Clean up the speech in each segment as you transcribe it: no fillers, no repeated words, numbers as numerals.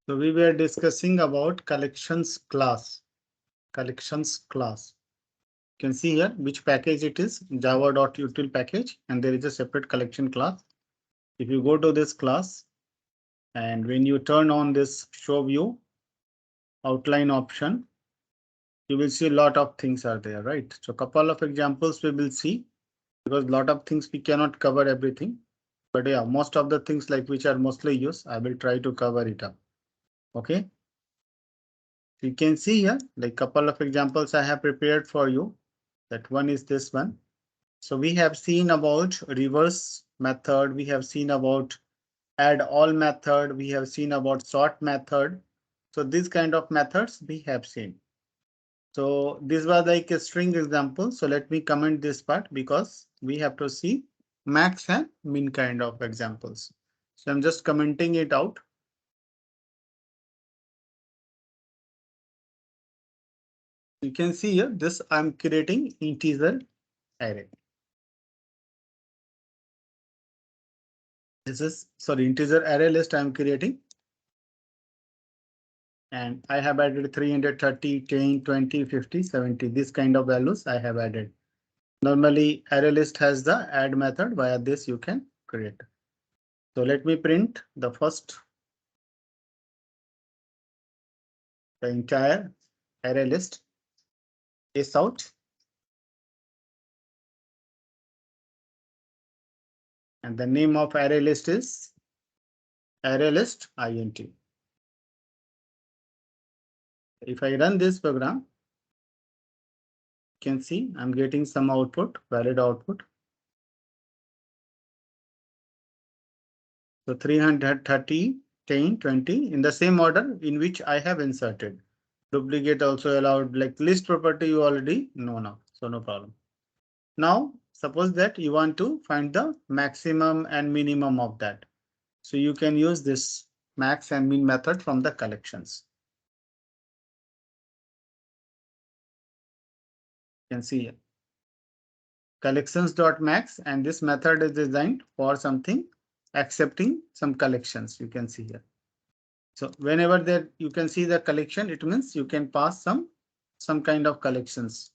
So we were discussing about collections class. Collections class. You can see here which package it is, java.util package, and there is a separate collection class. If you go to this class and when you turn on this show view outline option, you will see a lot of things are there, right? So a couple of examples we will see because a lot of things we cannot cover everything. But yeah, most of the things like which are mostly used, I will try to cover it up. Okay. You can see here like couple of examples I have prepared for you. That one is this one. So we have seen about reverse method. We have seen about add all method. We have seen about sort method. So these kind of methods we have seen. So this was like a string example. So let me comment this part because we have to see max and min kind of examples. So I'm just commenting it out. You can see here this I'm creating integer array. This is sorry integer array list I'm creating. And I have added 330, 10, 20, 50, 70. This kind of values I have added. Normally array list has the add method. Via this you can create. So let me print the first the entire array list is out. And the name of array list is array list int. If I run this program, you can see I'm getting some output, valid output. So 330, 10, 20 in the same order in which I have inserted. Duplicate also allowed, like list property you already know now, so no problem. Now suppose that you want to find the maximum and minimum of that. So you can use this max and min method from the collections. You can see here. Collections.max, and this method is designed for something accepting some collections. You can see here. So whenever that you can see the collection, it means you can pass some kind of collections.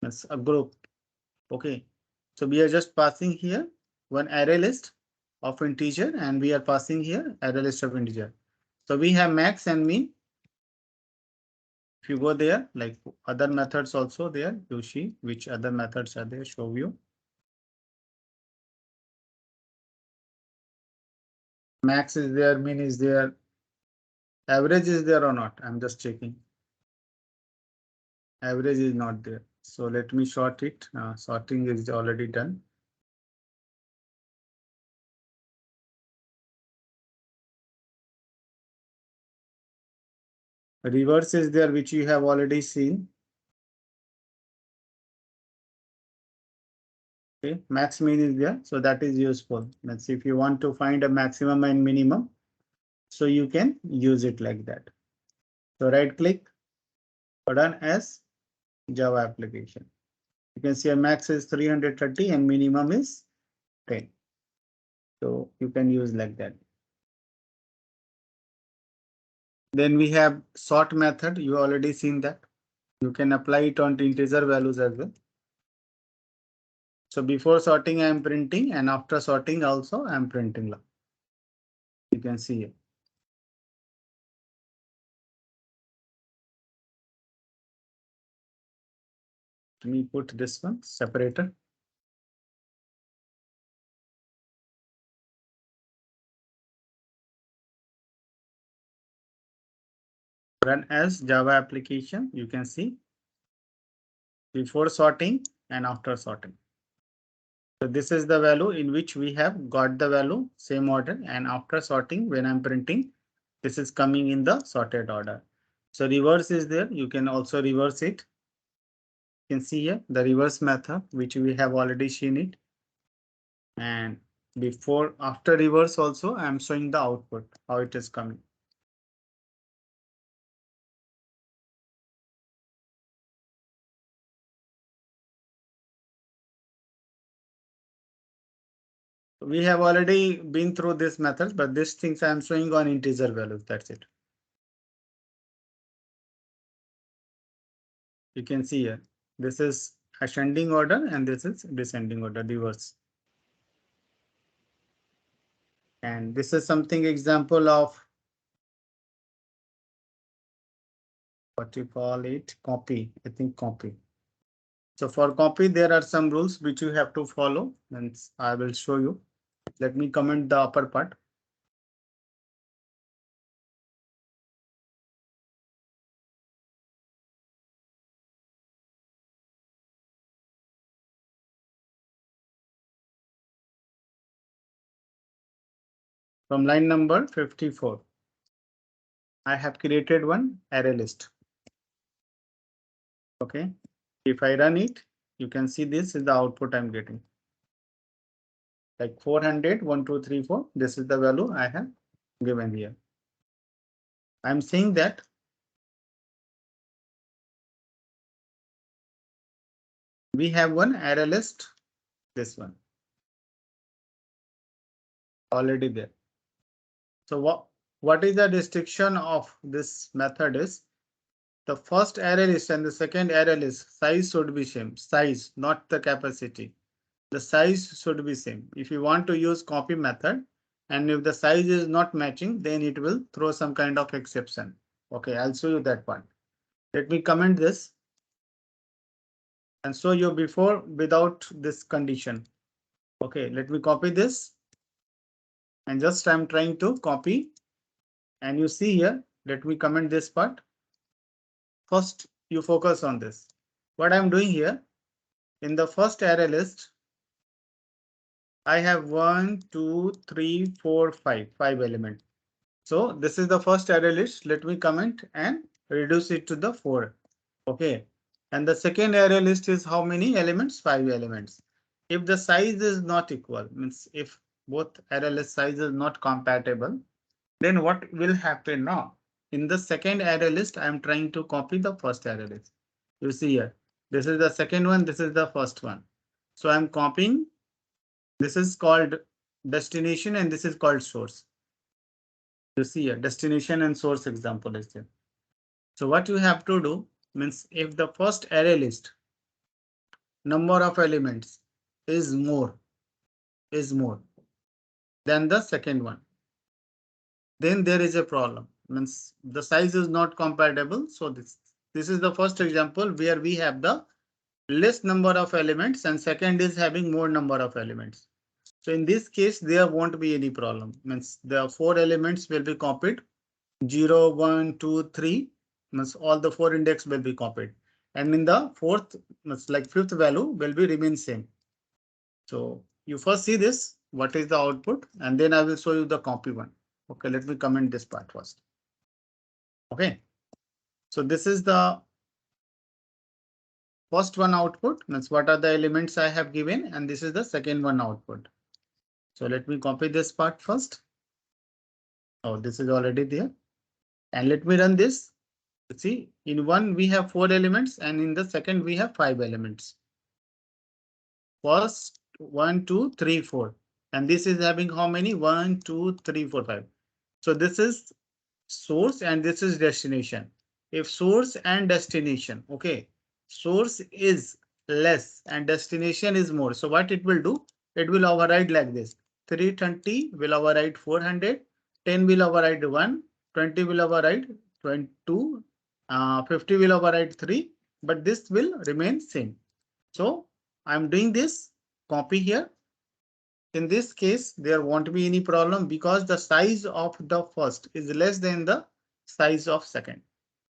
That's a group. Okay. So we are just passing here one array list of integer and we are passing here array list of integer. So we have max and min. If you go there, like other methods also there, you see which other methods are there, show you. Max is there, min is there, average is there or not? I'm just checking. Average is not there. So let me sort it. Sorting is already done. Reverse is there, which you have already seen. Okay, max min is there, so that is useful. Let's see if you want to find a maximum and minimum, so you can use it like that. So right click, run as Java application. You can see a max is 330 and minimum is 10. So you can use like that. Then we have sort method. You already seen that. You can apply it on integer values as well. So before sorting, I am printing, and after sorting also I am printing. You can see here. Let me put this one separator. Run as Java application. You can see before sorting and after sorting. So this is the value in which we have got the value same order, and after sorting when I'm printing, this is coming in the sorted order. So reverse is there. You can also reverse it. You can see here the reverse method which we have already seen it. And before after reverse also I'm showing the output how it is coming. We have already been through this method, but these things I'm showing on integer values. That's it. You can see here, this is ascending order and this is descending order, reverse. And this is something example of what you call it, copy, I think copy. So for copy, there are some rules which you have to follow, and I will show you. Let me comment the upper part. From line number 54, I have created one array list. Okay, if I run it, you can see this is the output I'm getting. Like 400, 1, 2, 3, 4. This is the value I have given here. I'm saying that we have one array list, this one already there. So what is the restriction of this method is the first array list and the second array list size should be same. Size, not the capacity. The size should be same. If you want to use copy method and if the size is not matching, then it will throw some kind of exception. Okay, I'll show you that one. Let me comment this and show you before without this condition. Okay, let me copy this and just I'm trying to copy and you see here, let me comment this part. First, you focus on this. What I'm doing here in the first array list, I have 1, 2, 3, 4, 5 elements. So this is the first array list. Let me comment and reduce it to the 4. Okay. And the second array list is how many elements? 5 elements. If the size is not equal, means if both array list size is not compatible, then what will happen now? In the second array list, I am trying to copy the first array list. You see here, this is the second one, this is the first one. So I'm copying. This is called destination and this is called source. You see here, destination and source example is there. So what you have to do means if the first array list number of elements is more than the second one, then there is a problem. Means the size is not compatible. So this is the first example where we have the less number of elements and second is having more number of elements. So in this case, there won't be any problem. Means the 4 elements will be copied. 0, 1, 2, 3. Means all the 4 index will be copied. And in the fourth, means like fifth value will be remain same. So you first see this, what is the output, and then I will show you the copy one. Okay, let me comment this part first. Okay, so this is the first one output, means what are the elements I have given, and this is the second one output. So let me copy this part first. Oh, this is already there. And let me run this. See, in one we have 4 elements and in the second we have 5 elements. First 1, 2, 3, 4. And this is having how many? 1, 2, 3, 4, 5. So this is source and this is destination. If source and destination, okay, source is less and destination is more. So what it will do? It will override like this. 320 will override 400, 10 will override 1, 20 will override 22, 50 will override 3, but this will remain same. So I'm doing this copy here. In this case, there won't be any problem because the size of the first is less than the size of second.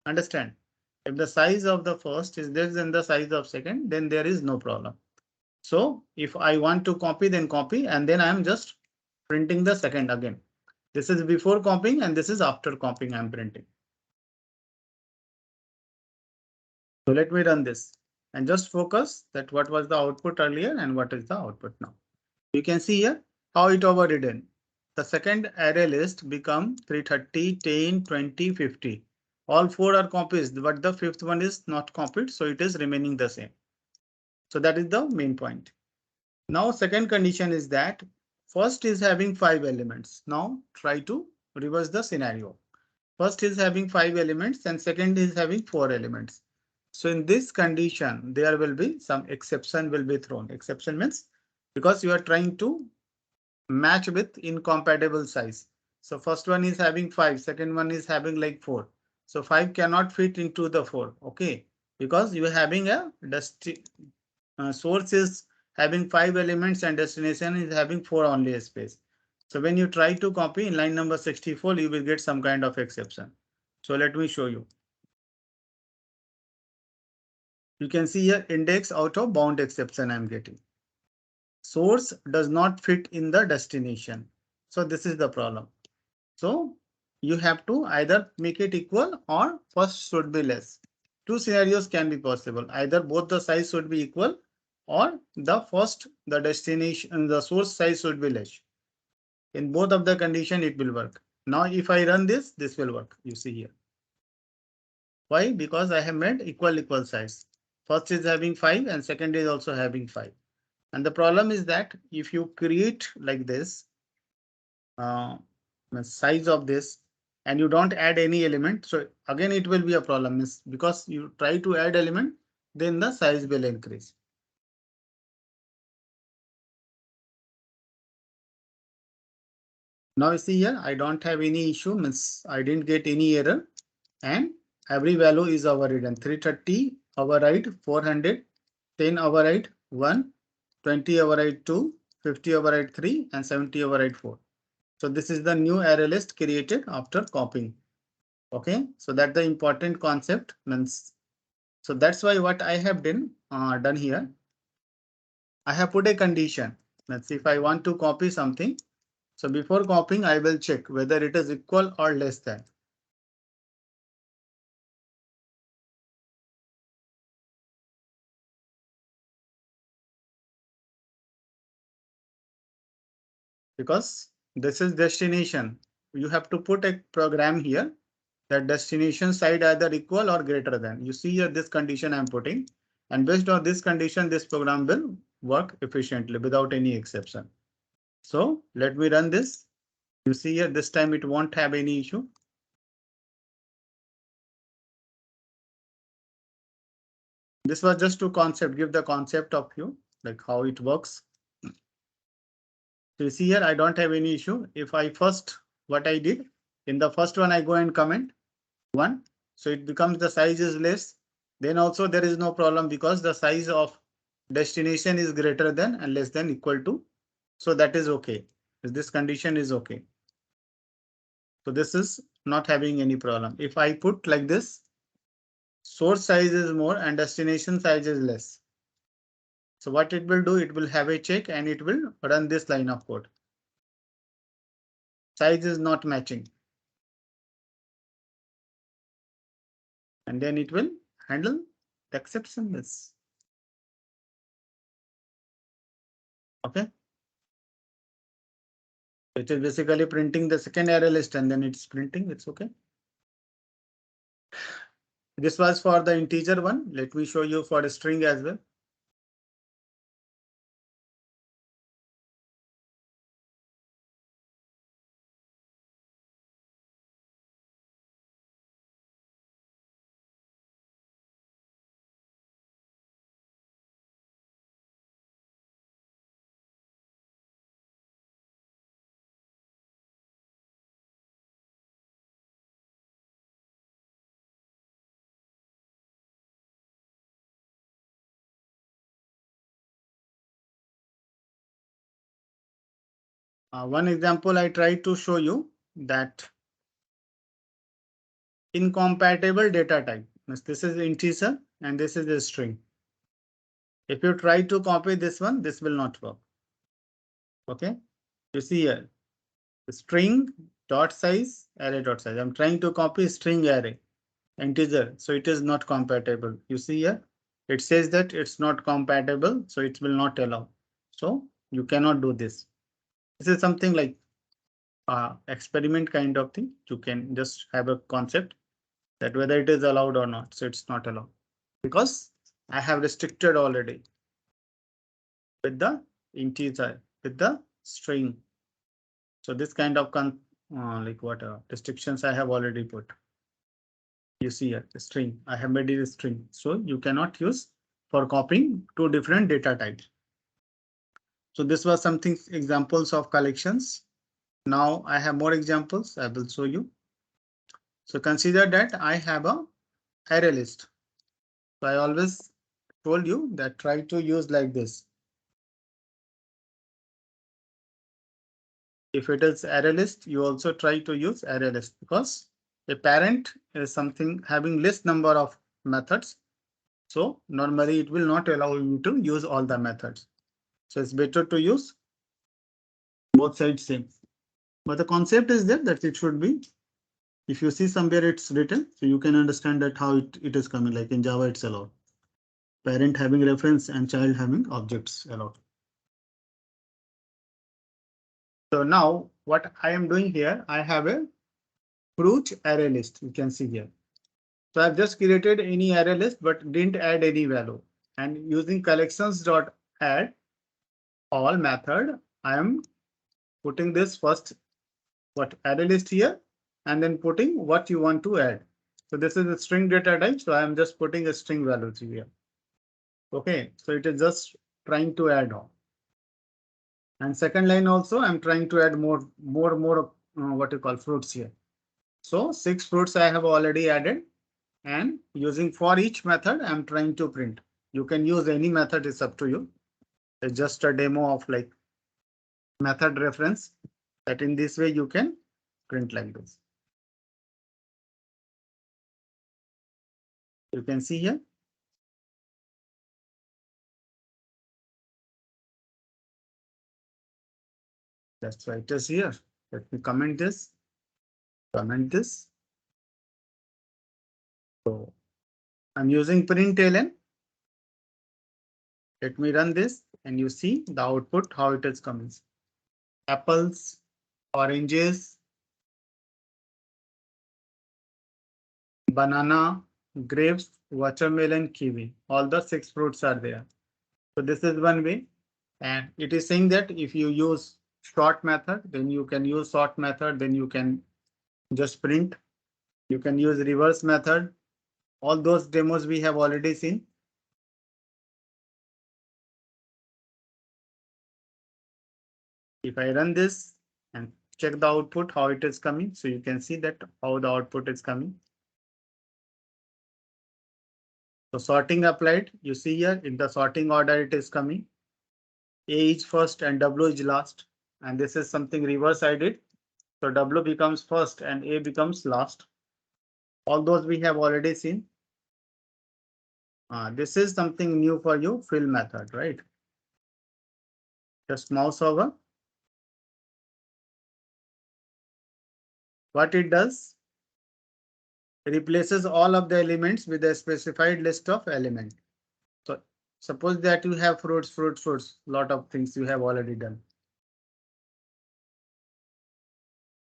Understand? If the size of the first is less than the size of second, then there is no problem. So if I want to copy, then copy, and then I'm just printing the second again. This is before copying and this is after copying I'm printing. So let me run this and just focus that what was the output earlier and what is the output now. You can see here how it overridden. The second array list become 330, 10, 20, 50. All 4 are copies, but the fifth one is not copied, so it is remaining the same. So that is the main point. Now second condition is that first is having 5 elements. Now try to reverse the scenario. First is having 5 elements and second is having 4 elements. So in this condition, there will be some exception will be thrown. Exception means because you are trying to match with incompatible size. So first one is having 5, second one is having like 4. So 5 cannot fit into the 4. Okay. Because you are having a source is having 5 elements and destination is having 4 only a space. So when you try to copy in line number 64, you will get some kind of exception. So let me show you. You can see here index out of bound exception I'm getting. Source does not fit in the destination. So this is the problem. So you have to either make it equal or first should be less. Two scenarios can be possible. Either both the size should be equal or the destination, the source size should be less. In both of the condition, it will work. Now, if I run this will work. You see here. Why? Because I have made equal size. First is having 5 and second is also having 5. And the problem is that if you create like this, the size of this, and you don't add any element, so again it will be a problem is because you try to add element, then the size will increase. Now you see here, I don't have any issue, means I didn't get any error, and every value is overridden. 330 override 400, 10 override 1, 20 override 2, 50 override 3, and 70 override 4. So this is the new array list created after copying. Okay, so that's the important concept. Means, so that's why what I have done here, I have put a condition. Let's see if I want to copy something. So before copying, I will check whether it is equal or less than. Because this is destination. You have to put a program here that destination side either equal or greater than. You see here this condition I'm putting, and based on this condition, this program will work efficiently without any exception. So let me run this. You see here this time it won't have any issue. This was just to give the concept of you, like how it works. So you see here, I don't have any issue. If I what I did in the first one, I go and comment 1. So it becomes the size is less. Then also there is no problem because the size of destination is greater than and less than equal to. So that is okay. This condition is okay. So this is not having any problem. If I put like this, source size is more and destination size is less. So what it will do, it will have a check and it will run this line of code. Size is not matching. And then it will handle the exception list. Okay. It is basically printing the second array list and then it's printing. It's okay. This was for the integer one. Let me show you for a string as well. One example I tried to show you that incompatible data type. This is integer and this is a string. If you try to copy this one, this will not work. Okay. You see here, string dot size array dot size. I'm trying to copy string array integer, so it is not compatible. You see here, it says that it's not compatible, so it will not allow. So you cannot do this. This is something like experiment kind of thing. You can just have a concept that whether it is allowed or not. So it's not allowed because I have restricted already with the integer, with the string. So this kind of restrictions I have already put. You see here, the string. I have made it a string. So you cannot use for copying two different data types. So this was something examples of collections. Now I have more examples. I will show you. So consider that I have a array list. So I always told you that try to use like this. If it is array list, you also try to use array list because a parent is something having less number of methods. So normally it will not allow you to use all the methods. So it's better to use both sides same. But the concept is there that it should be, if you see somewhere it's written, so you can understand that how it is coming, like in Java it's allowed. Parent having reference and child having objects allowed. So now what I am doing here, I have a fruit array list. You can see here. So I've just created any array list, but didn't add any value. And using collections dot add all method, I am putting this first what array list here, and then putting what you want to add. So this is a string data type. So I am just putting a string value here. Okay, so it is just trying to add on. And second line also, I'm trying to add more what you call fruits here. So 6 fruits I have already added, and using for each method, I'm trying to print. You can use any method, it's up to you. It's just a demo of like method reference that in this way you can print like this. You can see here. That's why it is here. Let me comment this. Comment this. So I'm using println. Let me run this and you see the output, how it is coming. Apples, oranges, banana, grapes, watermelon, kiwi. All the 6 fruits are there. So this is one way. And it is saying that if you use sort method, then you can use sort method, then you can just print. You can use reverse method. All those demos we have already seen. If I run this and check the output, how it is coming. So you can see that how the output is coming. So sorting applied, you see here in the sorting order it is coming. A is first and W is last. And this is something reverse I did. So W becomes first and A becomes last. All those we have already seen. This is something new for you, fill method, right? Just mouse over. What it does, replaces all of the elements with a specified list of elements. So suppose that you have fruits, lot of things you have already done.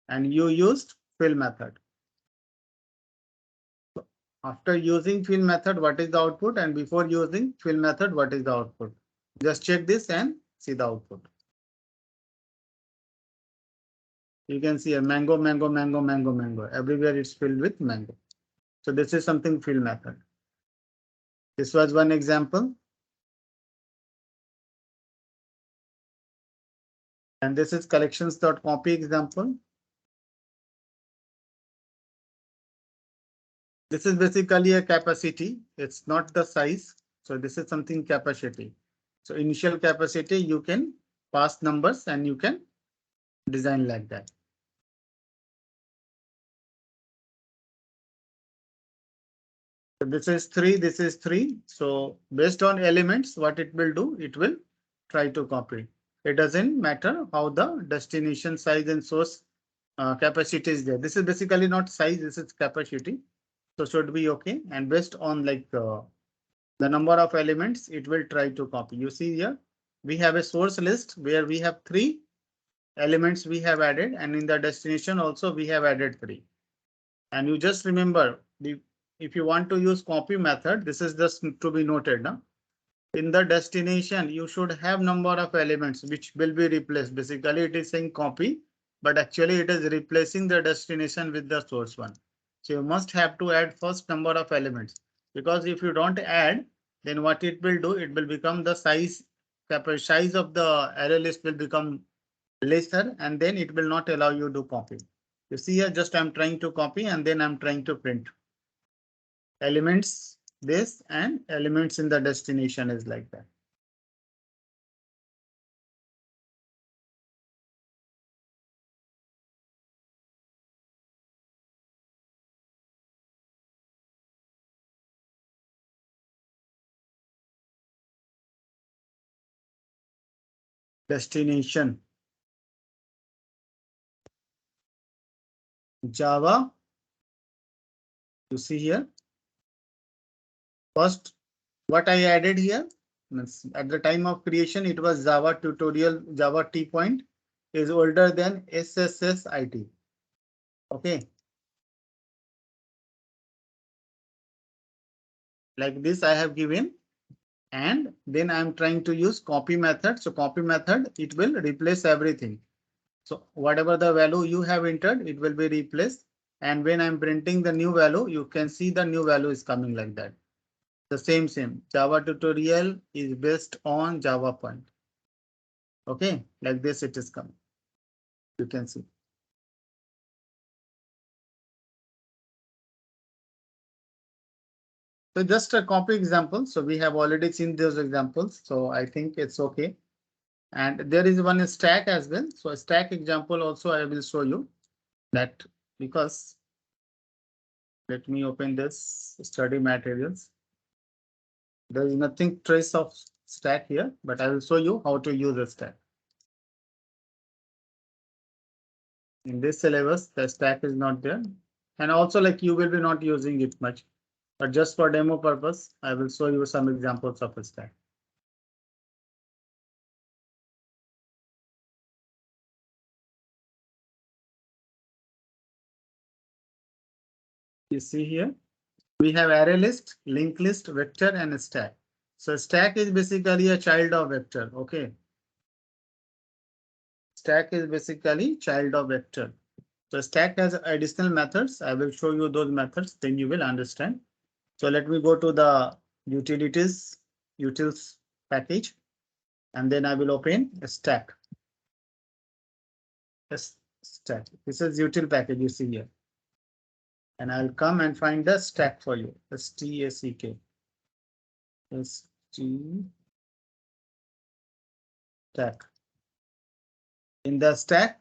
And you used fill method. After using fill method, what is the output? And before using fill method, what is the output? Just check this and see the output. You can see a mango, mango, mango, mango, mango. Everywhere it's filled with mango. So this is something fill method. This was one example. And this is collections.copy example. This is basically a capacity. It's not the size. So this is something capacity. So initial capacity, you can pass numbers and you can design like that. So this is 3, this is 3. So based on elements, what it will do, it will try to copy. It doesn't matter how the destination size and source capacity is there. This is basically not size, this is capacity. So should be okay. And based on like the number of elements, it will try to copy. You see here, we have a source list where we have 3 elements we have added, and in the destination also we have added 3. And you just remember, if you want to use copy method, this is just to be noted. Now, in the destination, you should have number of elements which will be replaced. Basically, it is saying copy, but actually it is replacing the destination with the source one. So you must have to add first number of elements, because if you don't add, then what it will do, it will become the size of the array list will become lesser, and then it will not allow you to copy. You see here, just I'm trying to copy and then I'm trying to print elements this and elements in the destination is like that. Destination Java. You see here, first what I added here means at the time of creation it was Java tutorial Java T point is older than SSSIT. Okay, like this I have given, and then I'm trying to use copy method. So copy method, it will replace everything. So whatever the value you have entered, it will be replaced. And when I'm printing the new value, you can see the new value is coming like that. The same Java tutorial is based on Java point. Okay, like this it is coming. You can see. So just a copy example. So we have already seen those examples. So I think it's okay. And there is one stack as well. So a stack example also I will show you that, because let me open this study materials. There is nothing trace of stack here, but I will show you how to use a stack. In this syllabus, the stack is not there. And also like you will be not using it much, but just for demo purpose, I will show you some examples of a stack. You see here, we have array list, linked list, vector, and a stack. So stack is basically a child of vector. Okay. Stack is basically child of vector. So stack has additional methods. I will show you those methods, then you will understand. So let me go to the utils package, and then I will open a stack. Stack. This is util package you see here. And I'll come and find the stack for you. stack. Stack. In the stack,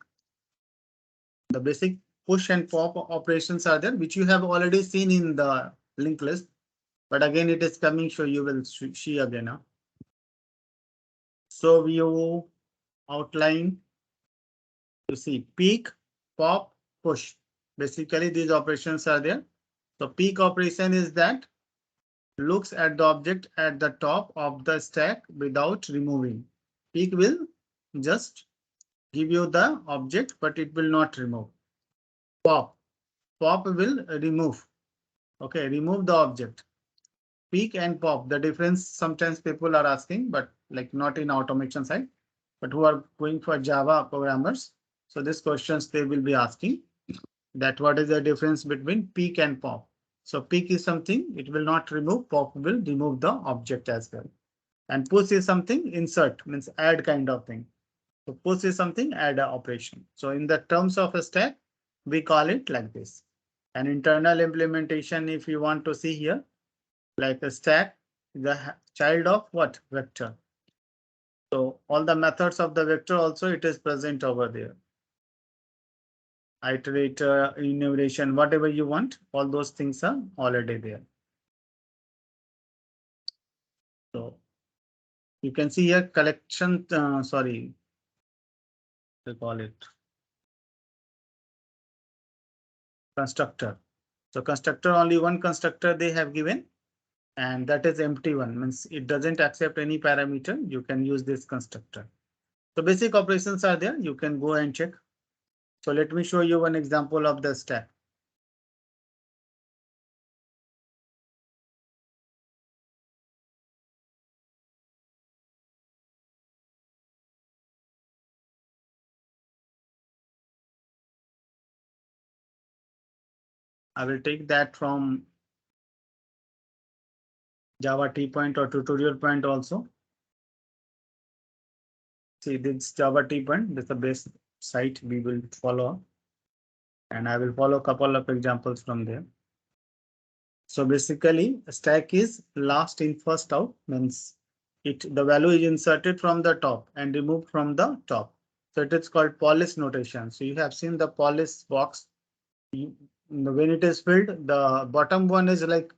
the basic push and pop operations are there, which you have already seen in the linked list. But again, it is coming, so you will see again. Huh? So view, outline, you see peak, pop, push. Basically, these operations are there. So peak operation is that looks at the object at the top of the stack without removing. Peak will just give you the object, but it will not remove. Pop. Pop will remove. Okay, remove the object. Peak and pop, the difference sometimes people are asking, but like not in automation side, but who are going for Java programmers. So these questions they will be asking that what is the difference between peak and pop. So peak is something it will not remove, pop will remove the object as well. And push is something insert means add kind of thing. So push is something add a operation. So in the terms of a stack, we call it like this. An internal implementation, if you want to see here, like a stack, the child of what? Vector. So all the methods of the vector also it is present over there. Iterator, enumeration, whatever you want, all those things are already there. So you can see here collection, sorry, they call it constructor. So constructor, only one constructor they have given, and that is empty one, means it doesn't accept any parameter. You can use this constructor. So basic operations are there. You can go and check. So let me show you one example of the stack. I will take that from Java T point or tutorial point also. See this Java T point, this is the best site we will follow. And I will follow a couple of examples from there. So basically stack is last in first out, means the value is inserted from the top and removed from the top. So it is called polish notation. So you have seen the polish box. When it is filled, the bottom one is like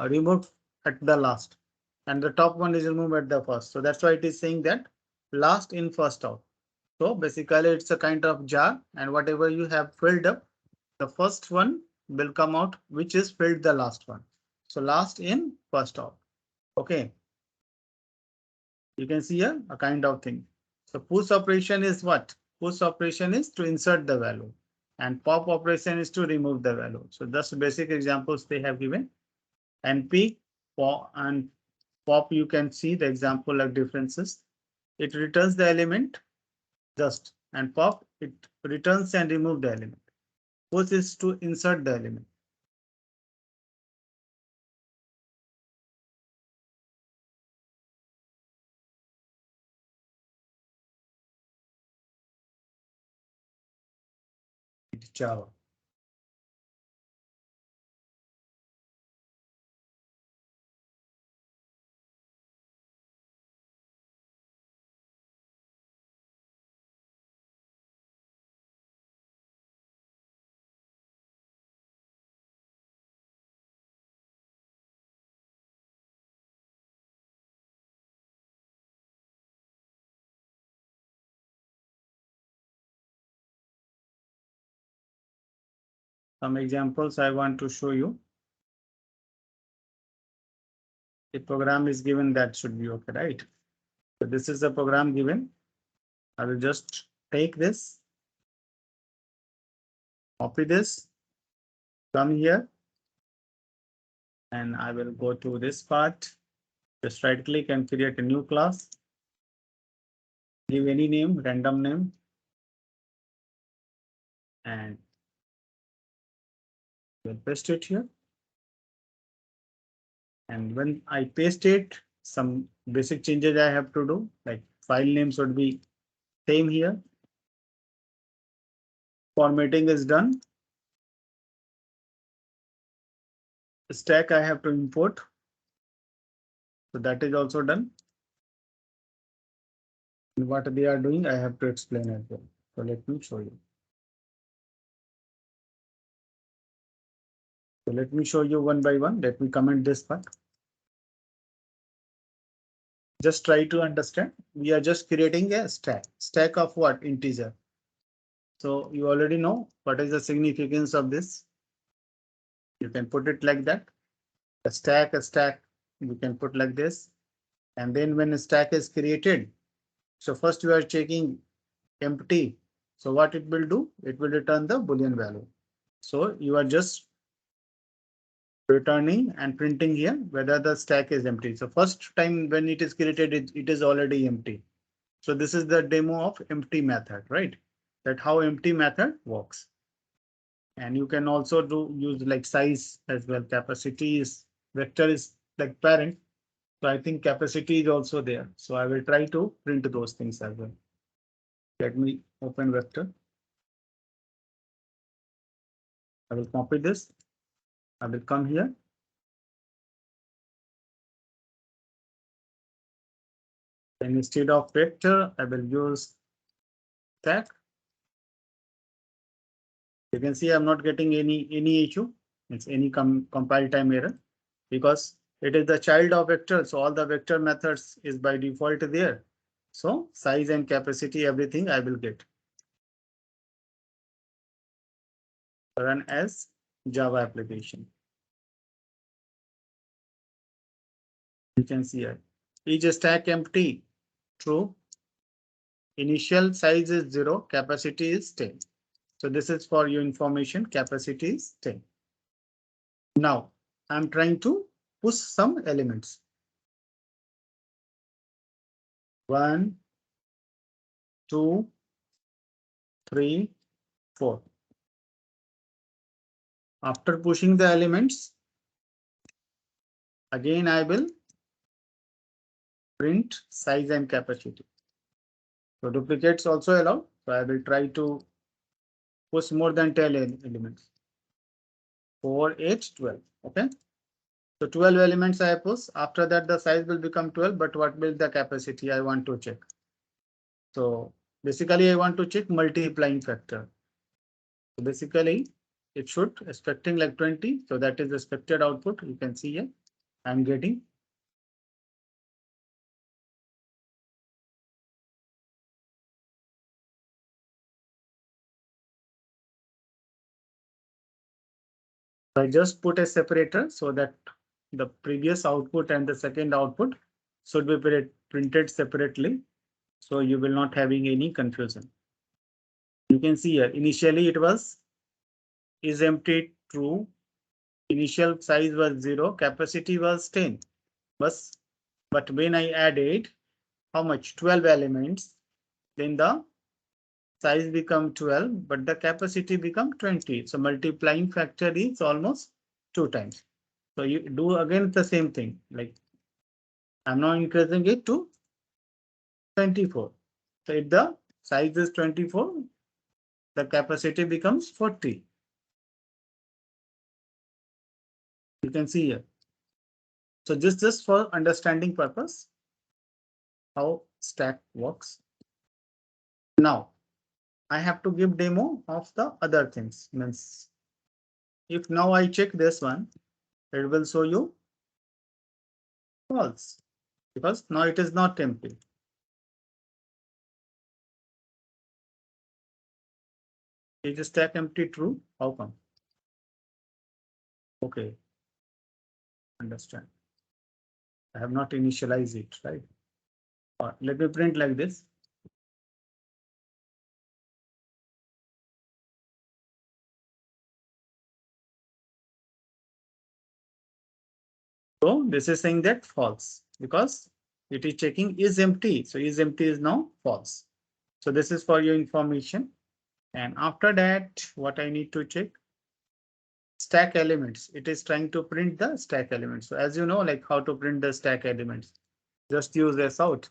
removed at the last and the top one is removed at the first. So that's why it is saying that last in first out. So basically it's a kind of jar, and whatever you have filled up, the first one will come out, which is filled the last one. So last in first out. Okay. You can see here a kind of thing. So push operation is what? Push operation is to insert the value and pop operation is to remove the value. So just basic examples they have given. And peek, pop and pop, you can see the example of differences. It returns the element just, and pop it returns and remove the element. Push is to insert the element. It's Java. Some examples I want to show you. The program is given, that should be okay, right? So this is the program given. I will just take this, copy this, come here, and I will go to this part. Just right click and create a new class. Give any name, random name, and we'll paste it here. And when I paste it, some basic changes I have to do, like file name should be same here. Formatting is done. Stack I have to import. So that is also done. And what they are doing, I have to explain as well. So let me show you. So let me show you one by one. Let me comment this part. Just try to understand. We are just creating a stack. Stack of what? Integer. So you already know what is the significance of this. You can put it like that. A stack, you can put like this. And then when a stack is created, so first you are checking empty. So what it will do? It will return the Boolean value. So you are just returning and printing here whether the stack is empty. So first time when it is created, it is already empty. So this is the demo of empty method, right? That how empty method works. And you can also use like size as well. Capacity is vector is like parent. So I think capacity is also there. So I will try to print those things as well. Let me open vector. I will copy this. I will come here. And instead of vector, I will use stack. You can see I'm not getting any issue. It's any compile time error because it is the child of vector. So all the vector methods is by default there. So size and capacity, everything I will get. Run as Java application. You can see here. Is stack empty? True. Initial size is 0. Capacity is 10. So this is for your information. Capacity is 10. Now I'm trying to push some elements. 1, 2, 3, 4. After pushing the elements, again I will print size and capacity. So duplicates also allowed. So I will try to push more than 10 elements. 4, 8, 12. Okay. So 12 elements I push. After that, the size will become 12. But what will the capacity I want to check? So basically, I want to check multiplying factor. So basically, it should expecting like 20. So that is expected output. You can see here. I'm getting. I just put a separator so that the previous output and the second output should be printed separately. So you will not having any confusion. You can see here, initially it was is empty true. Initial size was 0, capacity was 10. But when I added how much 12 elements, then the size become 12, but the capacity become 20. So multiplying factor is almost 2 times. So you do again the same thing. Like I'm now increasing it to 24. So if the size is 24, the capacity becomes 40. You can see here. So just for understanding purpose, how stack works. Now I have to give demo of the other things. Means if now I check this one, it will show you false because now it is not empty. Is stack empty true? How come? Okay, understand. I have not initialized it, right? Let me print like this. So this is saying that false because it is checking is empty. So is empty is now false. So this is for your information. And after that, what I need to check stack elements. It is trying to print the stack elements. So as you know, like how to print the stack elements, just use this out.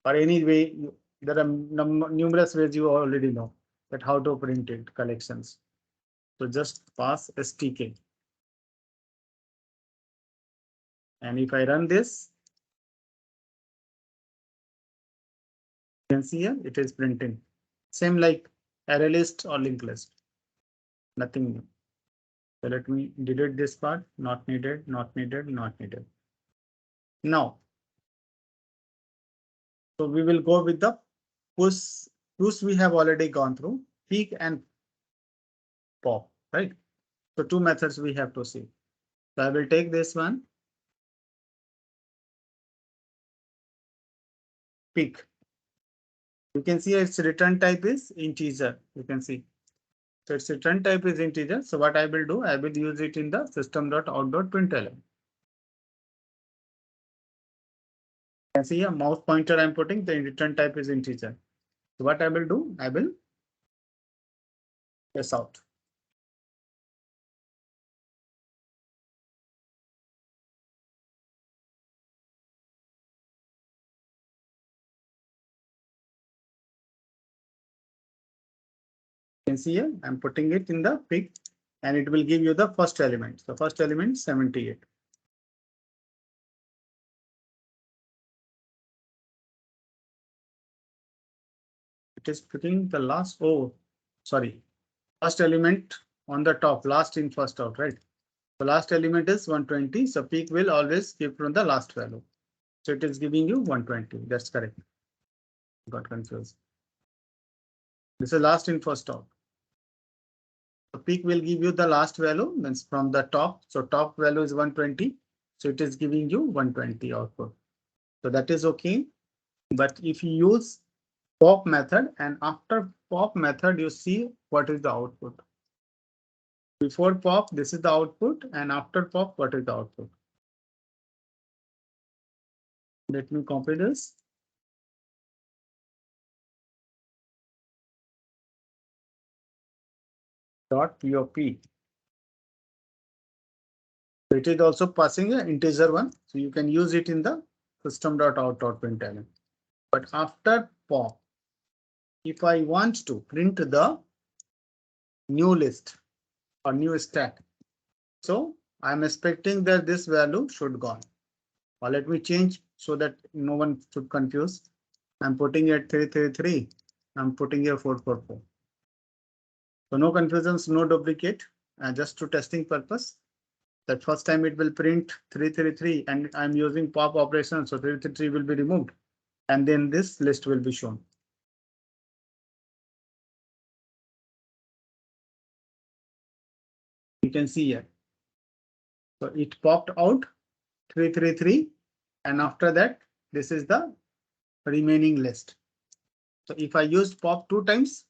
Or anyway, there are numerous ways you already know that how to print it collections. So just pass STK. And if I run this, you can see here it is printing. Same like array list or linked list. Nothing new. So let me delete this part. Not needed, not needed, not needed. Now, so we will go with the push we have already gone through, peek and pop, right? So two methods we have to see. So I will take this one, peek. You can see its return type is integer. You can see. So its return type is integer. So what I will do, I will use it in the system.out.println. You can see a mouse pointer I'm putting, the return type is integer. So what I will do, I will press out. You can see here, I'm putting it in the peek and it will give you the first element. The first element 78. It is picking the last, oh, sorry, first element on the top, last in first out, right? The last element is 120. So peek will always keep from the last value. So it is giving you 120. That's correct. Got confused. This is last in first out. The peek will give you the last value, means from the top. So top value is 120. So it is giving you 120 output. So that is okay. But if you use pop method and after pop method, you see what is the output. Before pop, this is the output, and after pop, what is the output? Let me copy this. Dot pop. It is also passing an integer one, so you can use it in the system.out.println. But after pop, if I want to print the new list or new stack, so I'm expecting that this value should gone. Or let me change so that no one should confuse. I'm putting it 333. I'm putting here 444. So no confusions, no duplicate, just to testing purpose. That first time it will print 333 and I'm using pop operation, so 333 will be removed and then this list will be shown. You can see here. So it popped out 333 and after that this is the remaining list. So if I use pop 2 times,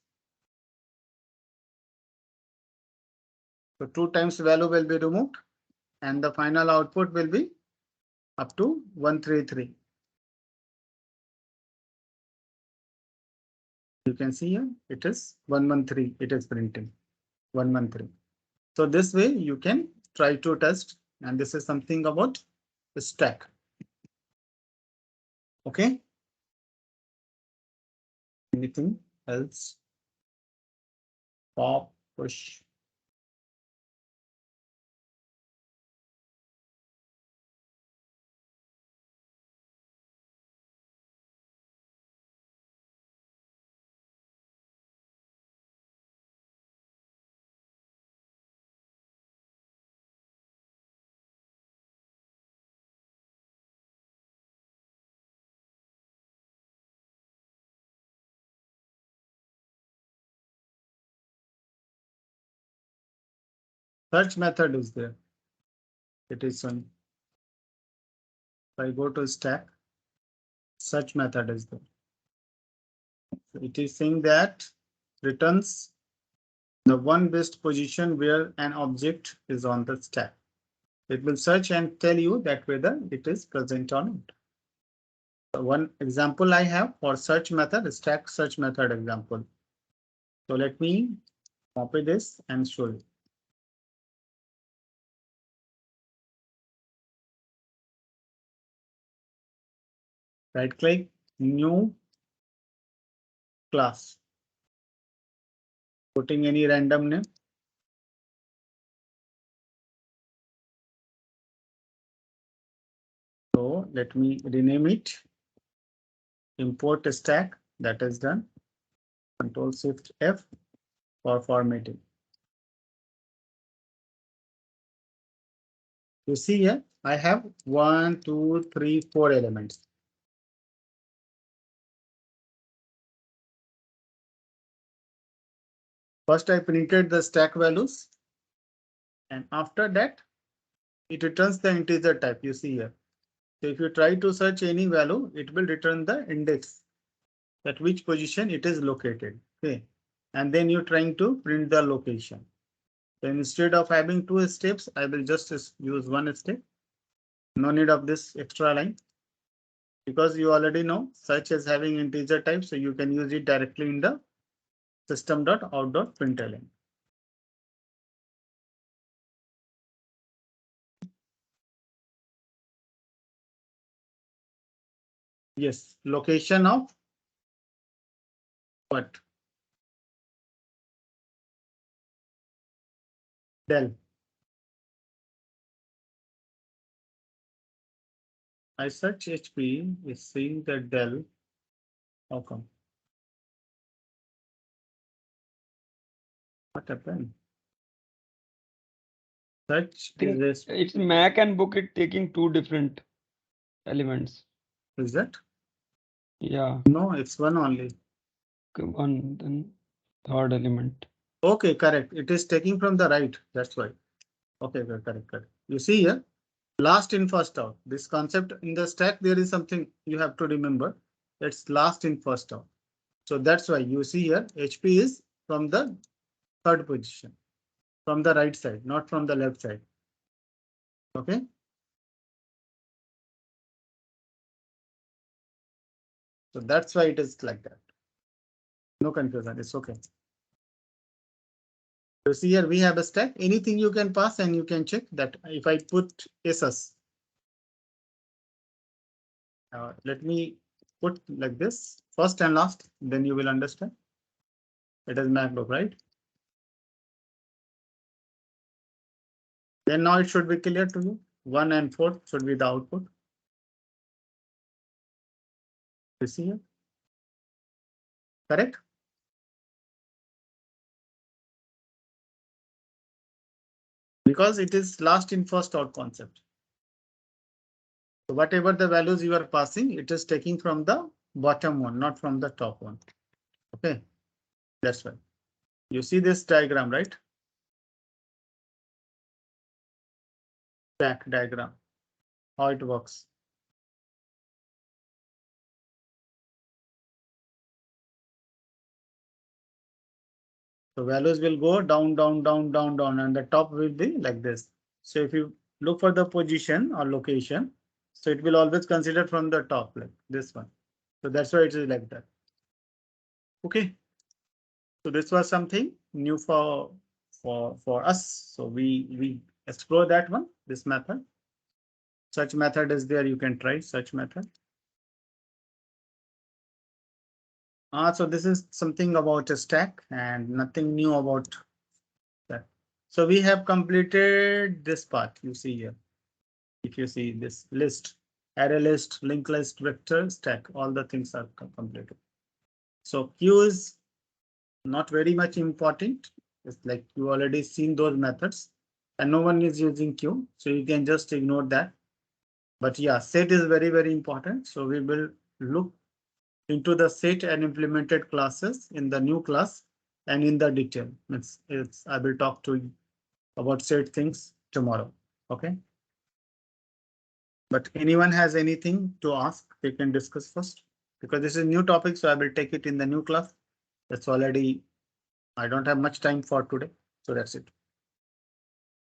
so 2 times value will be removed and the final output will be up to 133. You can see here it is 113. It is printing 113. So this way you can try to test, and this is something about the stack. Okay. Anything else? Pop, push. Search method is there. It is on. If I go to stack, search method is there. So it is saying that returns the one best position where an object is on the stack. It will search and tell you that whether it is present or not. So one example I have for search method, stack search method example. So let me copy this and show you. Right click, new class. Putting any random name. So let me rename it. Import stack, that is done. Control Shift F for formatting. You see here, I have 1, 2, 3, 4 elements. First, I printed the stack values, and after that, it returns the integer type. You see here. So if you try to search any value, it will return the index at which position it is located. Okay, and then you're trying to print the location. So instead of having 2 steps, I will just use 1 step. No need of this extra line. Because you already know search is having integer type, so you can use it directly in the system.out.println. Yes, location of what? Dell. I search HP, is seeing the Dell. How come? What happened? Search is It's Mac and book it taking 2 different elements. is that? Yeah. No, it's one only. One, then third element. Okay, correct. It is taking from the right. That's why. Okay, correct. You see here, last in first out. This concept in the stack, there is something you have to remember. It's last in first out. So that's why you see here HP is from the third position, from the right side, not from the left side. Okay. So that's why it is like that. No confusion. It's okay. You see here we have a stack. Anything you can pass and you can check that. If I put SS, let me put like this first and last, then you will understand. It is MacBook, right? Then now it should be clear to you. 1 and 4 should be the output. You see here? Correct? Because it is last in first out concept. So whatever the values you are passing, it is taking from the bottom one, not from the top one. Okay, that's why. You see this diagram, right? Stack diagram, how it works. So values will go down, down, down, down, down, and the top will be like this. So if you look for the position or location, so it will always consider from the top, like this one. So that's why it is like that. Okay. So this was something new for us. So we explore that one, this method. Such method is there. You can try such method. So this is something about a stack and nothing new about that. So we have completed this part. You see here. If you see this list, array list, linked list, vector, stack, all the things are completed. So queue is not very much important. It's like you already seen those methods and no one is using queue. So you can just ignore that. But yeah, set is very, very important. So we will look into the set and implemented classes in the new class and in the detail. I will talk to you about set things tomorrow. Okay. But anyone has anything to ask, they can discuss first because this is new topic. So I will take it in the new class. That's already, I don't have much time for today. So that's it.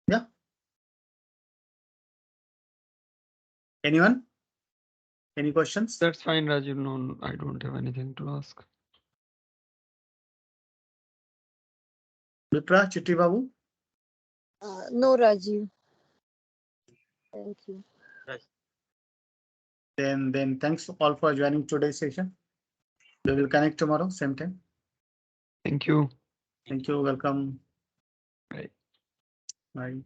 Yeah. Anyone? Any questions? That's fine, Rajiv. No, I don't have anything to ask. Vipra, Chitti Babu? No, Rajiv. Thank you. Then thanks all for joining today's session. We will connect tomorrow, same time. Thank you. Thank you. Welcome. Bye. Bye.